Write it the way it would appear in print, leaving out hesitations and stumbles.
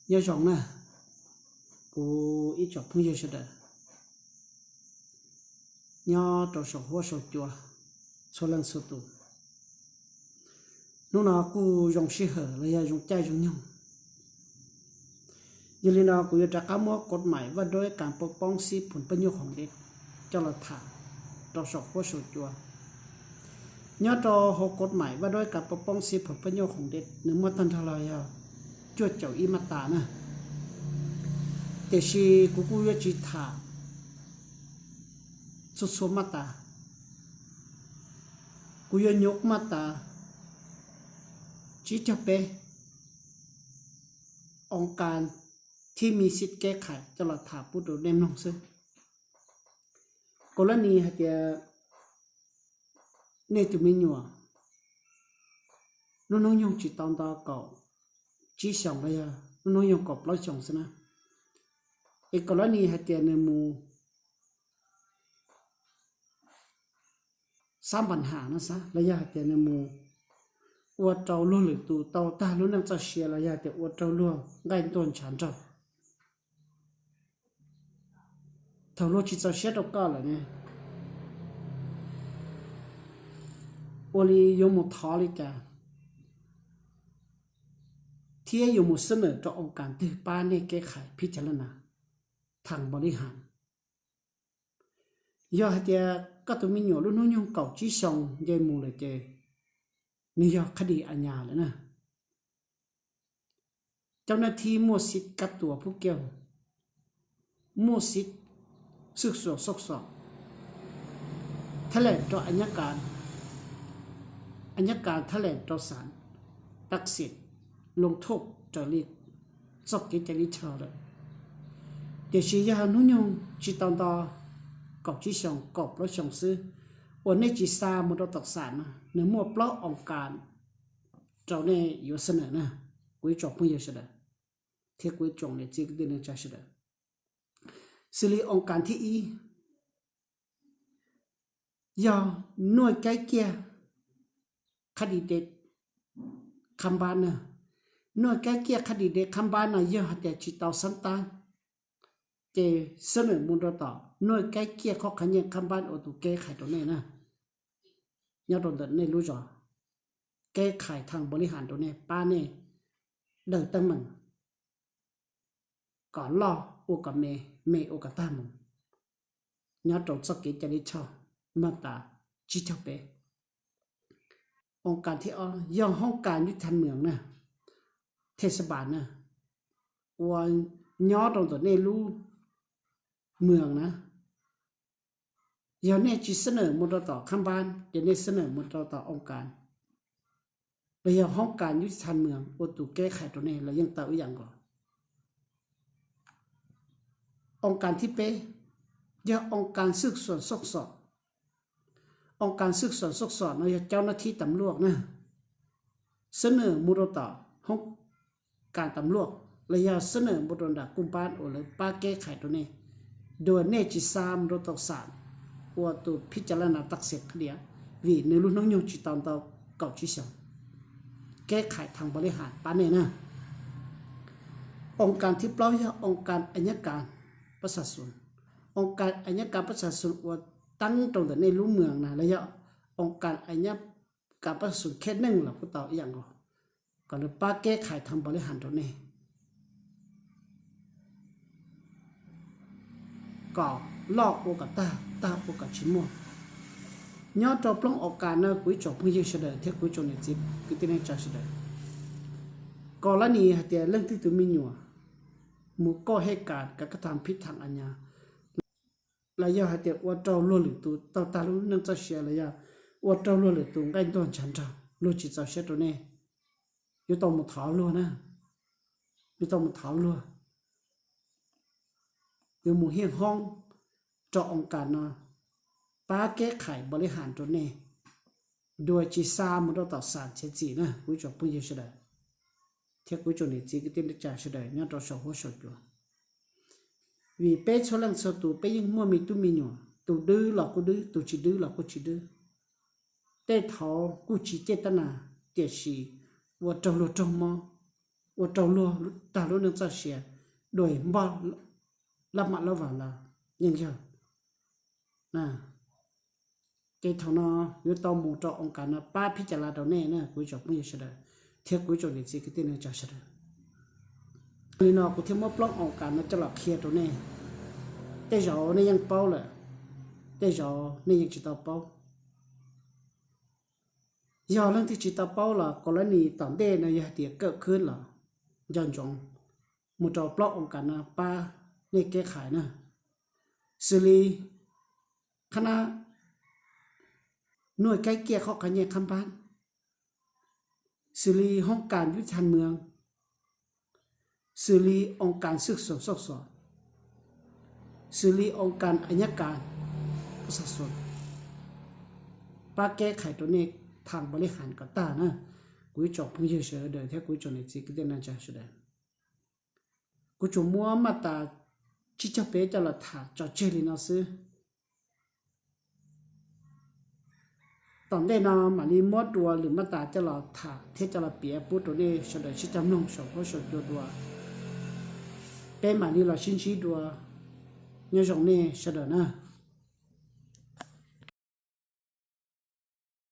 nhớ chồng nè cô ít chọc phun giờ đó nhớ trò sổ hoa sổ chùa số lần số tụ lúc nào cô dùng xí hở là dùng chai dùng nhung giờ lên nào côจะ cám mốcกฎหมายว่าด้วยการปกป้องสิทธิผลประโยชน์ของเด็กเจ้าละถาต่อสอบว่าสุดจัวย้อนต่อหกกฎหมายว่าด้วยการปกป้องสิทธิผลประโยชน์ของเด็กหนึ่งเมื่อตันทลายจวดเจ้าอิมาตานะแต่ชีกูจะจิตถาสุดสมมาตากูจะยกมาตาจิตจะเปองค์การที่มีสิทธิ์แก้ไขจะหลักถาพูดโดยเด่นน้องซึ่งกรณีฮะเดียเนี่ยจะมีหนัวน้องยงจิตตอนตาเก่าจีสองเลยน้องยงกบร้อยสองสินะอีกกรณีฮะเดียในมูสามปัญหานะซะระยะฮะเดียในมูอวดเจ้าล้วนหรือตูเต่าตาล้วนนั่งจะเชียระยะเดียอวดเจ้าล้วนง่ายต้นฉันเจ้าthầu lô chỉ cho xét đâu cả là nè, ôi dùng một tháo đi cả, thì dùng một sân ở cho ông cán từ ba này cái khaiพิจารณาทางบริหารยอดเดียก็ตัวมีหน่วยรุ่นน้องยงเก่าจีซองยายมูเลยเจนี่ยอดคดีอาญาเลยนะเจ้าหน้าที่มั่วสิทธิ์กับตัวผู้เกี่ยวมั่วสิทธิ์สืบสวนสอบสวนแถลงต่ออัยการแถลงต่อศาลตัดสินลงโทษจารีสอบกิจจริตเท่าเลยเดี๋ยวชี้ยานุ่งยงจีตอนต่อกอบจีสองกอบแล้วสองซื้อวันนี้จีซามุดตักศาลนะเนื้อมัวปล้อองการเจ้าเนี่ยอยู่เสนอนะกุยจบไม่เยอะเสนอเที่ยวกุยจงเนี่ยจีก็ได้เนื้อใจเสนอสิริองค์การที่อียอหน่วยใกล้เกี่ยคดีเด็ดคำบานน่ะหน่วยใกล้เกี่ยคดีเด็ดคำบานน่ะยอแต่จิตเอาสันตานเจเสนอมูลต่อหน่วยใกล้เกี่ยข้อขันยังคำบานโอตุแก้ไขตัวนี้นะยอดโดนเนี่ยรู้จ่อแก้ไขทางบริหารตัวนี้ป้าเนี่ยเดินตั้งมันก่อนรอโอกับเมโอกับตามุยอดตรงสกิจจะได้ชอบมาตาจิตเปองค์การที่ย่องห้องการยุติธรรมเมืองนะเทศบาลนะวันยอดตรงตัวนี้รู้เมืองนะย้อนเนี่ยจิเสนอมุดต่อข้างบ้านจะเนี่ยเสนอมุดต่อองค์การแล้วยังห้องการยุติธรรมเมืองโอตุแก้ไขตัวนี้แล้วยังเต่าอย่างก่อนองค์การที่เป๊ะยาองค์การสืบสวนสอบสวนองค์การสืบสวนสอบสวนเราเจ้าหน้าที่ตำรวจนะเสนอมุดต่อห้องการตำรวจระยะเสนอมุดต่อกุมภาพันธ์หรือป้าแก้ไขตัวนี้โดยเนจิซามรถตกสารว่าตัวพิจารณาตักเสกเดียวีในรุ่นน้องยงจิตตอนต่อเก่าชิชงแก้ไขทางบริหารป้าเนี่ยนะองค์การที่เปล่ายาองค์การอัยการประชาชนองค์การอัยการประชาชนว่าตั้งตรงแต่ในรู้เมืองนะระยะองค์การอัยการประชาชนแค่หนึ่งหลักผู้ต่ออย่างก็เลยป้าแก้ไขทางบริหารตัวนี้ก็ลอกโอกาตาโอกาชิมัวยอดจบลงออกการนะกุยจบเพื่อเฉลยเที่ยวกุยจงในจิบกุยที่ในใจเฉลยกรณีเดียเรื่องที่ตัวมีหนัวมูก็ให้การกับกระทำผิดทางอาญาระยะเดียว่าเจ้าล้วนหรือตัวเต่าตาลุ้นนั่งจะเชียระยะว่าเจ้าล้วนหรือตัวใกล้ต้นฉันจ้ารู้จิตจะเชื่อตัวนี้อยู่ตรงมุดเท้าล้วนนะอยู่ตรงมุดเท้าล้วนอยู่หมู่เฮียงห้องเจาะองค์การนะป้าแก้ไขบริหารตัวนี้โดยจีซามุดต่อสารเชจีนะกุยจบเพื่อเฉลยเที่ยวกุยจงในจีก็เต็มใจเฉลยเนี่ยเราชอบหัวชดอยู่vì bé số lần sau tụ bé nhưng mua mì tụ mì nhỏ tụ đưa là cô đưa tụ chỉ đưa là cô chỉ đưa tê thọ cô chỉ tê ta nà tiệt sĩ và trâu lô trâu mò 我走路大路能这些对บ่รับมาแล้วว่าละยังเชื่อนะเกทนอยู่ต่อหมู่ต่อองค์การนะป้าพิจารณาตรงนี้นะกูจะไม่ใช่เลยเที่ยวกูจะเรียนสิ่งที่นี่จะใช่เลยนี่เนาะกูเที่ยวมาปล้ององค์การนะจะหลอกเคลียร์ตรงนี้แต่เราเนี่ยยังเป้าเลยแต่เราเนี่ยยังจิตเป้ายอเรื่องที่จิตเป้าล่ะกรณีตอนเด่นนะอย่าเดี๋ยวเกิดขึ้นล่ะย้อนจงหมู่ต่อปล้ององค์การนะป้าเนี่ยแก้ไขนะสิริคณะหน่วยใกล้เกี่ยเขากันเนี่ยคำบ้านสิริห้องการยุติธรรมเมืองสิริองค์การสืบสวนสอบสวนสิริองค์การอัยการประชาชนป้าแก้ไขตัวนี้ทางบริหารก็ตานะกูจบพึ่งเฉยๆเดี๋ยวถ้ากูจบในสิ่งที่น่าจะสุดเลยกูจบมัวมาตาชิจเปจะละถาจอเจริญเอาซื้อตอนได้นอนมาลีมดดัวหรือมาตาจะละถาเทจะละเปียปุ๊ตัวนี้สุดเลยชิจำนงสองก็สุดดัวเป็นมาลีเราชิ้นชี้ดัวเนี่ยตรงนี้สุดเลยนะ